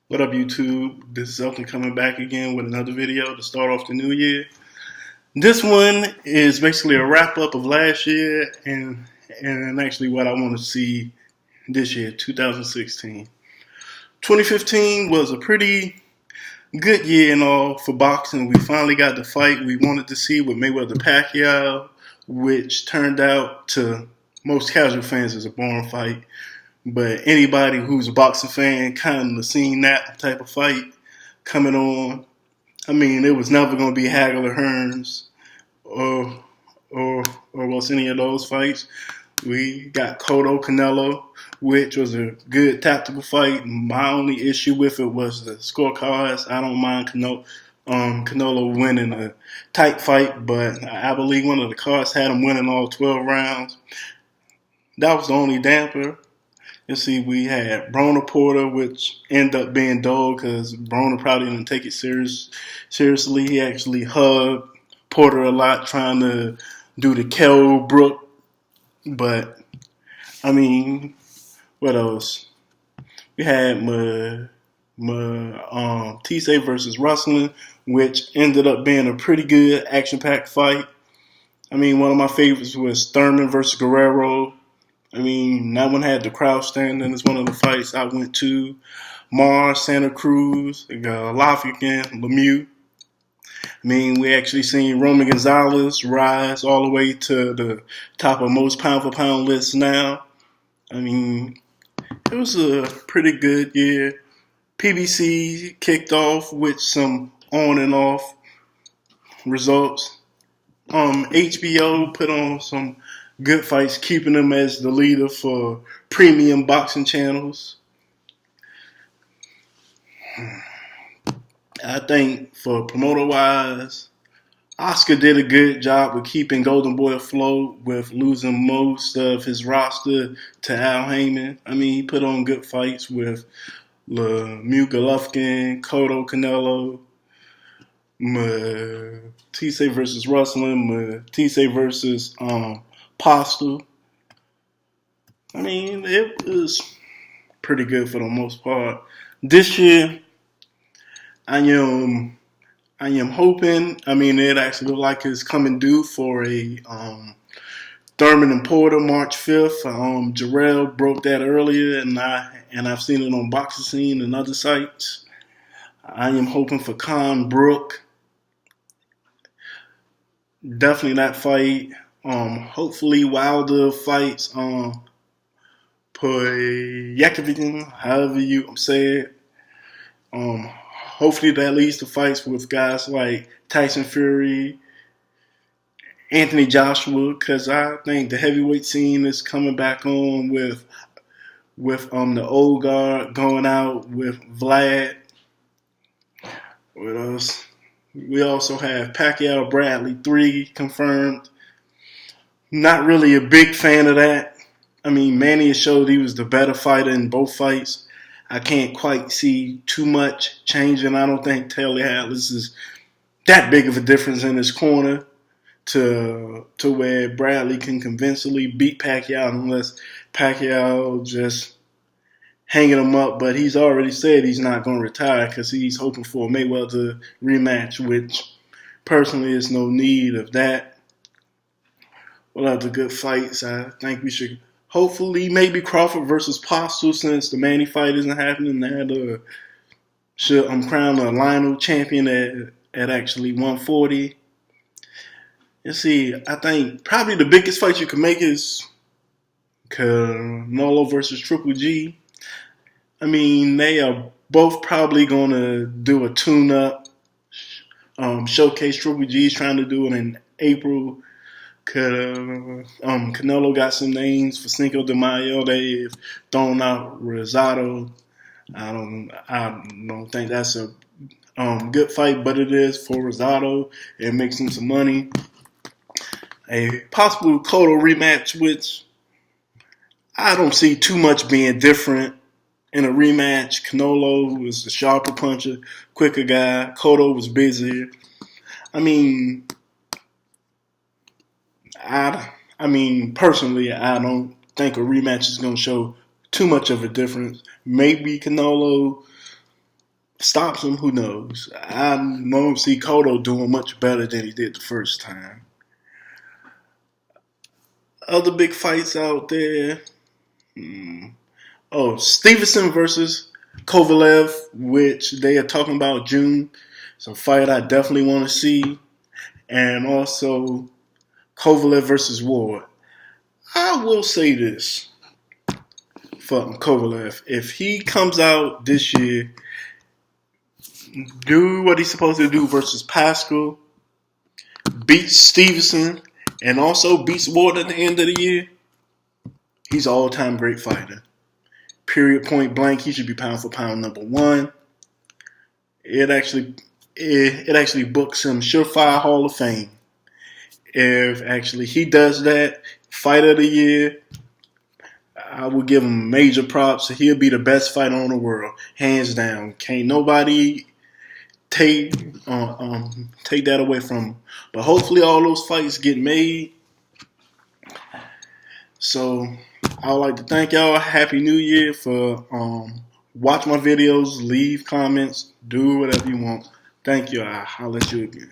What up, YouTube? This is Elton coming back again with another video to start off the new year. This one is basically a wrap up of last year and actually what I want to see this year, 2016. 2015 was a pretty good year and all for boxing. We finally got the fight we wanted to see with Mayweather Pacquiao, which turned out to most casual fans as a boring fight. But anybody who's a boxing fan kind of seen that type of fight coming on. I mean, it was never going to be Hagler or Hearns or was any of those fights. We got Cotto Canelo, which was a good tactical fight. My only issue with it was the scorecards. I don't mind Canelo winning a tight fight, but I believe one of the cards had him winning all 12 rounds. That was the only damper. You see, we had Broner Porter, which ended up being dull because Broner probably didn't take it seriously. He actually hugged Porter a lot, trying to do the Kell Brook. But, I mean, what else? We had Tissé versus Ruslan, which ended up being a pretty good action-packed fight. I mean, one of my favorites was Thurman versus Guerrero. I mean, that one had the crowd standing. It's one of the fights I went to. Mars, Santa Cruz, Lafayette, Lemieux. I mean, we actually seen Roman Gonzalez rise all the way to the top of most pound-for-pound lists now. I mean, it was a pretty good year. PBC kicked off with some on and off results. HBO put on some good fights, keeping them as the leader for premium boxing channels. I think for promoter-wise, Oscar did a good job with keeping Golden Boy afloat with losing most of his roster to Al Heyman. I mean, he put on good fights with Lemieux Golovkin, Cotto Canelo, Tissé versus Ruslan, Tissé versus Postal. I mean, it was pretty good for the most part. This year, I am hoping. I mean, it actually looked like it's coming due for a Thurman and Porter March 5th. Jarrell broke that earlier, and I've seen it on Boxing Scene and other sites. I am hoping for Khan Brook. Definitely that fight. Hopefully Wilder fights Poyakovin, however you say it. Hopefully that leads to fights with guys like Tyson Fury, Anthony Joshua, because I think the heavyweight scene is coming back on with the old guard going out with Vlad. What else? We also have Pacquiao Bradley 3 confirmed. Not really a big fan of that. I mean, Manny showed he was the better fighter in both fights. I can't quite see too much changing. I don't think Taylor Atlas is that big of a difference in his corner to where Bradley can convincingly beat Pacquiao unless Pacquiao just hanging him up. But he's already said he's not going to retire because he's hoping for a Mayweather rematch, which personally is no need of that. We'll have the good fights. I think we should hopefully maybe Crawford versus Postal, since the Manny fight isn't happening. That should crown a Lionel champion at actually 140. You see, I think probably the biggest fight you can make is Canelo versus Triple G. I mean, they are both probably going to do a tune-up showcase. Triple G's trying to do it in April. Canelo got some names for Cinco de Mayo. They've thrown out Rosado. I don't think that's a good fight, but it is for Rosado. It makes him some money. A possible Cotto rematch, which I don't see too much being different in a rematch. Canelo was the sharper puncher, quicker guy. Cotto was busier. I mean, personally, I don't think a rematch is going to show too much of a difference. Maybe Canelo stops him, who knows? I don't see Cotto doing much better than he did the first time. Other big fights out there. Stevenson versus Kovalev, which they are talking about June. It's a fight I definitely want to see. And also Kovalev versus Ward. I will say this for Kovalev. If he comes out this year, do what he's supposed to do versus Pascal, beats Stevenson, and also beats Ward at the end of the year, he's an all-time great fighter. Period, point blank, he should be pound for pound number one. It actually books him surefire Hall of Fame. If actually he does that, fight of the year, I will give him major props. He'll be the best fighter in the world, hands down. Can't nobody take that away from him. But hopefully all those fights get made. So I would like to thank y'all. Happy New Year for watch my videos, leave comments, do whatever you want. Thank you. I'll let you again.